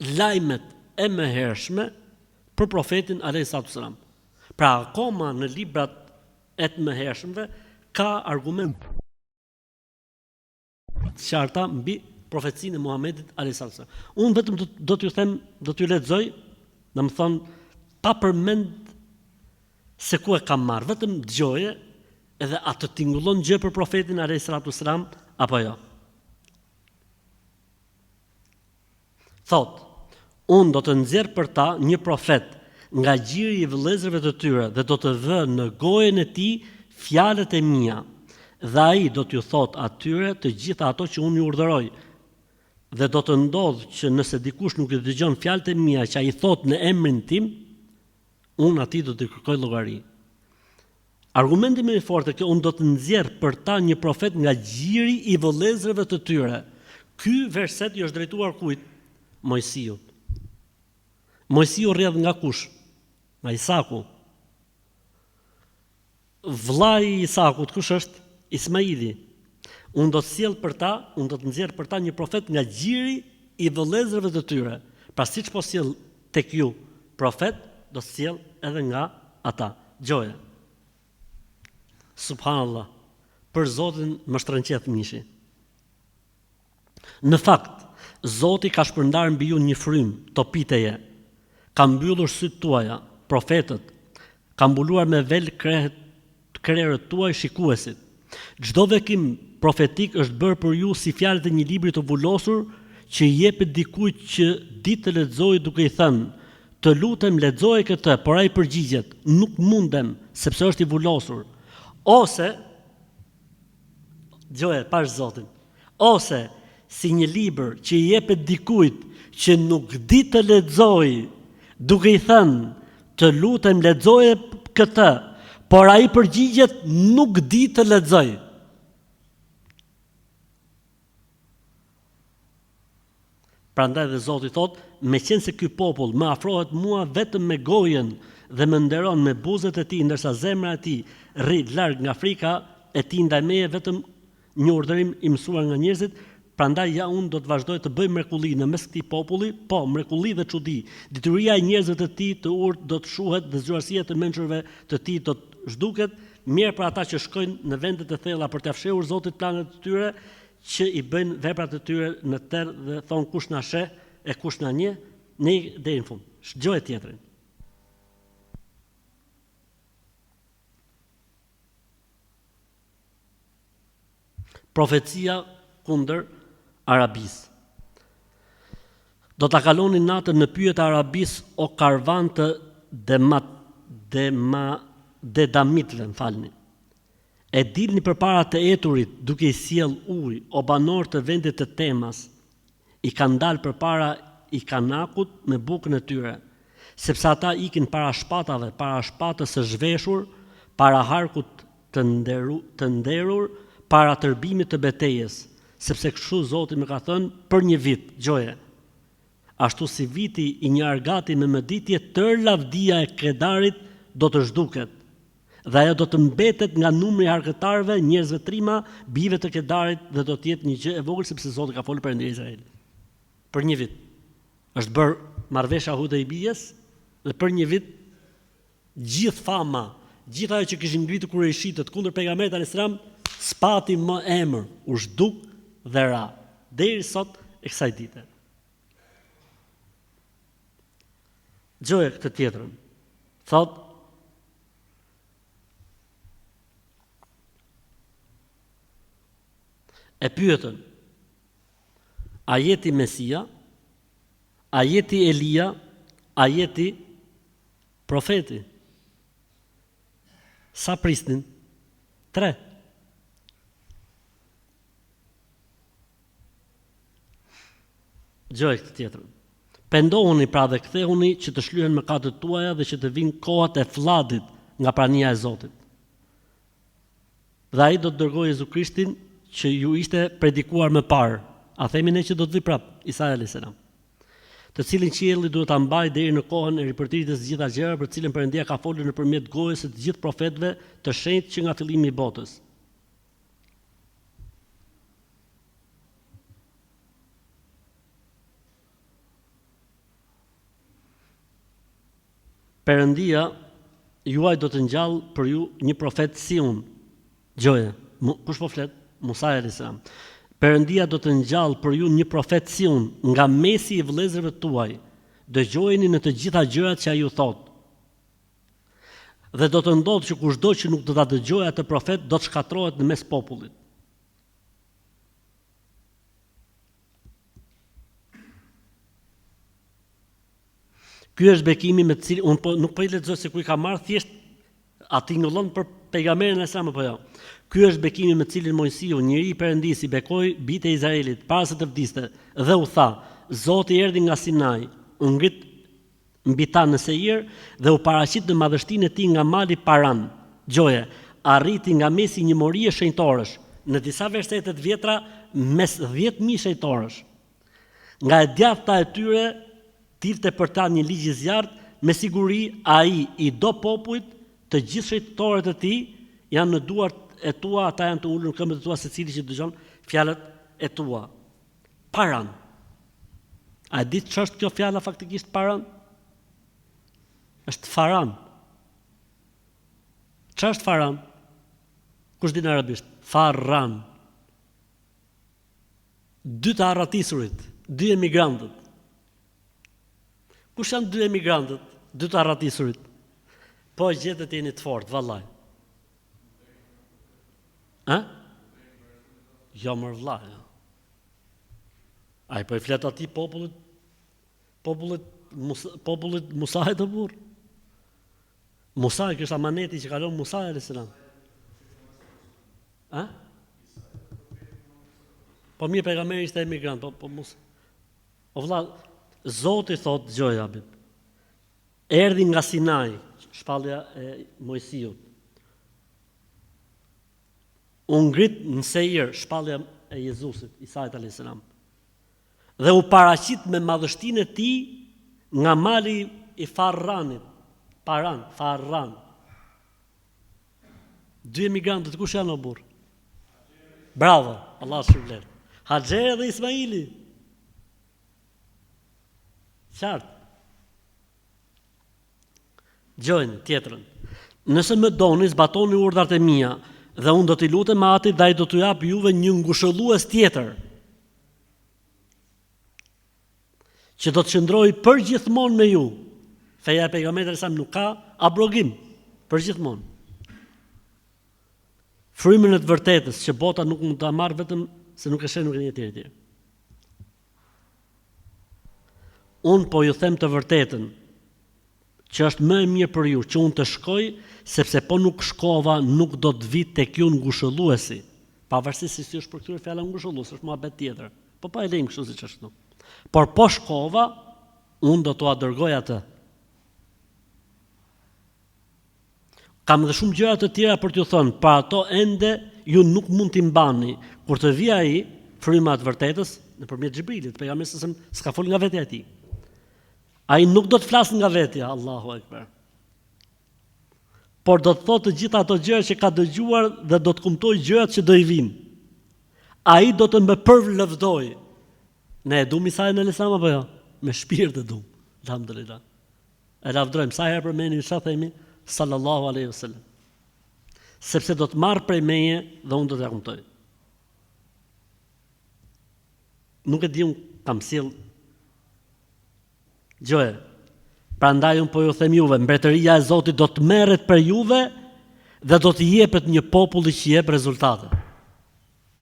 lajmet e mëhershme për profetin a.s. Pra akoma në librat e të mëhershmëve ka argument qarta mbi profecinë e Muhamedit a.s. Unë vetëm do t'ju them, do t'ju lexoj, domethënë pa përmend se ku e kam marrë, vetëm dëgjoje edhe atë tingullon gjë për profetin a.s. apo jo. Thot, unë do të nxjerr për ta një profet nga gjiri i vëllezërve të tyre dhe do të vë në gojën e tij fjalët e mia, dhe ai do t'ju thot atyre të gjitha ato që unë ju urdhëroj. Dhe do të ndodhë që nëse dikush nuk i dëgjon fjalët e mia që ai thot në emrin tim, unë atij do t'i kërkoj llogari. Argumenti më i fortë që unë do të nxjerr për ta një profet nga gjiri i vëllezërve të tyre. Ky verset i është drejtuar kujt? Mojsiut. Mojsiu rrjedh nga kush? Nga Isaku. Vllai i Isakut kush është? Ismaili. Unë do të sjell për ta, unë do të nxjerr për ta një profet nga gjiri i vëllezërve të tyre. Pra siç po sjell tek ju profet, do të sjell edhe nga ata. Gjoja. Subhanallah. Për Zotin më shtrënqet mishi. Në fakt, Zoti ka shpërndar mbi ju një frym, topiteje. Ka mbyllur sytë tuaja, profetët. Ka mbuluar me vel krerët tuaj shikuesit. Çdo vekim profetik është bërë për ju si fjalët e një libri të vullosur që i jepet dikujt që ditë të lexojë duke i thënë: "Të lutem lexoje këtë", por ai përgjigjet: "Nuk mundem, sepse është i vullosur." Ose djoje pash Zotin. Ose si një libër që i jepet dikujt që nuk di të lexojë, duke i thënë: "Të lutem lexoje këtë", por ai përgjigjet: "Nuk di të lexoj." Prandaj dhe Zoti thot: "Meqense se ky popull më afrohet mua vetëm me gojen dhe më nderon me buzët e tij, ndërsa zemra e tij rri larg nga frika e tij ndaj meje, vetëm një urdhërim i mësuar nga njerëzit, prandaj ja unë do të vazhdoj të bëj mrekulli në mes këtij populli, po mrekulli dhe çudi. Dituria e njerëzve të tij të urtë do të shuhet dhe zgjuarësia të mençurve të tij do të zhduket, mirë për ata që shkojnë në vendet e thella për të fshehur Zotit planet të tyre, që i bëjnë veprat e tyre në terr dhe thon kush na sheh e kush na njeh, ne deri në fund." Gjë tjetër. Profecia kundër Arabisë. Do ta kalonin natën në pyjet Arabisë o karvan të Dedamitëve, falni. E dilni përpara të eturit duke i sjell ujë, o banor të vendit të Temas, i kanë dalë përpara i Kanakut me bukën e tyre, sepse ata ikin para shpatave, para shpatës së zhveshur, para harkut të nderur, para tërbimit të betejës, sepse kështu Zoti më ka thënë për një vit, gjoje. Ashtu si viti i një argati me mëditje, tër lavdia e Kedarit do të zhduket, dhe ajo do të mbetet nga numri i harkëtarëve, njerëzve trima, bijve të Kedarit, dhe do të jetë një gjë e vogël sepse Zoti ka folur për Izraelin. Për një vit. Është bërë marrëveshja Hudejbijes dhe për një vit gjithë fama, gjithë ajo që kishin ngritur kurajshitët kundër pejgamberit alayhis spati më emër, u zhduk dhe ra, deri sot e kësaj dite. Gjoja këtë tjetrën. Thot: e pyetën: a jeti Mesia? A jeti Elia? A jeti profeti? Sa prisnin? 3. Gjoj këtë tjetërën. Pendohuni pra dhe kthehuni që të shlyhen mëkatet tuaja dhe që të vinë kohat e flladit nga prania e Zotit. Dhe ai do të dërgojë Jezu Krishtin që ju ishte predikuar më parë. A themi ne që do të vi prap, Isa alayhis salam, të cilin qielli duhet ta mbajë deri në kohën e ripërtritjes së gjitha gjëra, për të cilën Perëndia ka folur nëpërmjet gojës së të gjithë profetëve të shenjtë që nga fillimi i botës. Perëndia juaj do të ngjall për ju një profet si unë. Gjoje, kush po flet? Musa alayhis salam. Perëndia do të ngjall për ju një profet si unë nga mesi i vëllezërve tuaj. Dëgjojeni në të gjitha gjërat që ai ju thot. Dhe do të ndodhë që kushdo që nuk do ta dëgjojë atë profet do të shkatërrohet në mes popullit. Ky është bekimi me të cilin unë nuk po I lexoj se ku I ka marrë, thjesht aty ngullon për pejgamberin e Islamit apo jo. Ky është bekimi me të cilin Mojsiu, njeri I Perëndis, I bekoi bijtë e Izraelit para se të vdiste dhe u tha: Zoti erdhi nga Sinai, u ngrit mbi ta në Seir dhe u paraqit në madhështinë e tij nga mali Paran. Gjoje, arriti nga mesi një morie shenjtorësh, në disa versete të vjetra mes 10.000 shenjtorësh. Nga e djathta e tyre tilte për ta një ligj I zjarrt, me siguri ai I do popujt, të gjithë shenjtorët e tij janë në duart e tua, ata janë të ulur në këmbët e tua secili që dëgjon fjalët e tua. Paran. A e ditë ç'është kjo fjala faktikisht Paran? Është Faran. Ç'është Faran? Kush din arabisht? Farran. 2 të arratisurit, 2 emigrantët. Kush janë 2 emigrantët? 2 të arratisurit. Po gjetet jeni të fortë, vallaj. Ha? Jo më vllaj. Ai po I flet atij popullit Musa të burr. Musa që është amaneti që kalon Musa alayhis salam. Ha? Po mirë pejgamberi ishte emigrant, po Musa. O vëlla, Zoti thot dëgjoj abit. Erdhi nga Sinai, shpallja e Mojsiut. U ngrit në Seir, shpallja e Jezusit, Isait alayhis salam. Dhe u paraqit me madhështinë e tij nga mali I Farranit. Farran. 2 emigrantët kush janë o burr? Bravo, Allah shpërblet. Haxheri dhe Ismaili. Qartë. Gjojnë, tjetrën. Nëse më doni, zbatoni urdhrat e mia, dhe unë do t'i lutem Atit dhe ai do t'ju jap juve një ngushëllues tjetër, që do të qëndrojë përgjithmonë me ju. Feja e pejgamberit sa nuk ka abrogim, përgjithmonë. Frymën e të vërtetës që bota nuk mund ta marrë vetëm se nuk e sheh, nuk e një tjetër. Unë po ju them të vërtetën, që është më e mirë për ju që unë të shkoj, sepse po nuk shkova, nuk do të vi tek ju ngushëlluesi. Pavarësisht se si është përkthyer fjala ngushëllues, është mohabet tjetër. Po pa e lejmë kështu siç është. Por po shkova, unë do t'ua dërgoj atë. Kam dhe shumë gjëra të tjera për t'ju thënë, pa ato ende ju nuk mund t'i mbani. Kur të vi ai, fryma e vërtetës, nëpërmjet Xhibrilit, pejgamberit s'ka fol nga vetja e tij. Ai nuk do të flasë nga vetja, Allahu Ekber. Por do të thotë të gjitha ato gjëra që ka dëgjuar dhe do të kumtojë gjërat që do I vinë. Ai do të më përlëvdoj. Ne e duam Isai'n alayhis salam apo jo? Me shpirt e duam. Alhamdulillah. E lavdrojmë sa herë përmendim sa themi sallallahu alaihi wasallam. Sepse do të marr prej meje dhe unë do t'ja kumtoj. Nuk e di unë kam sill Gjoje, prandaj unë po ju them juve, mbretëria e Zotit do të merret për juve dhe do t'i jepet një populli që jep rezultate.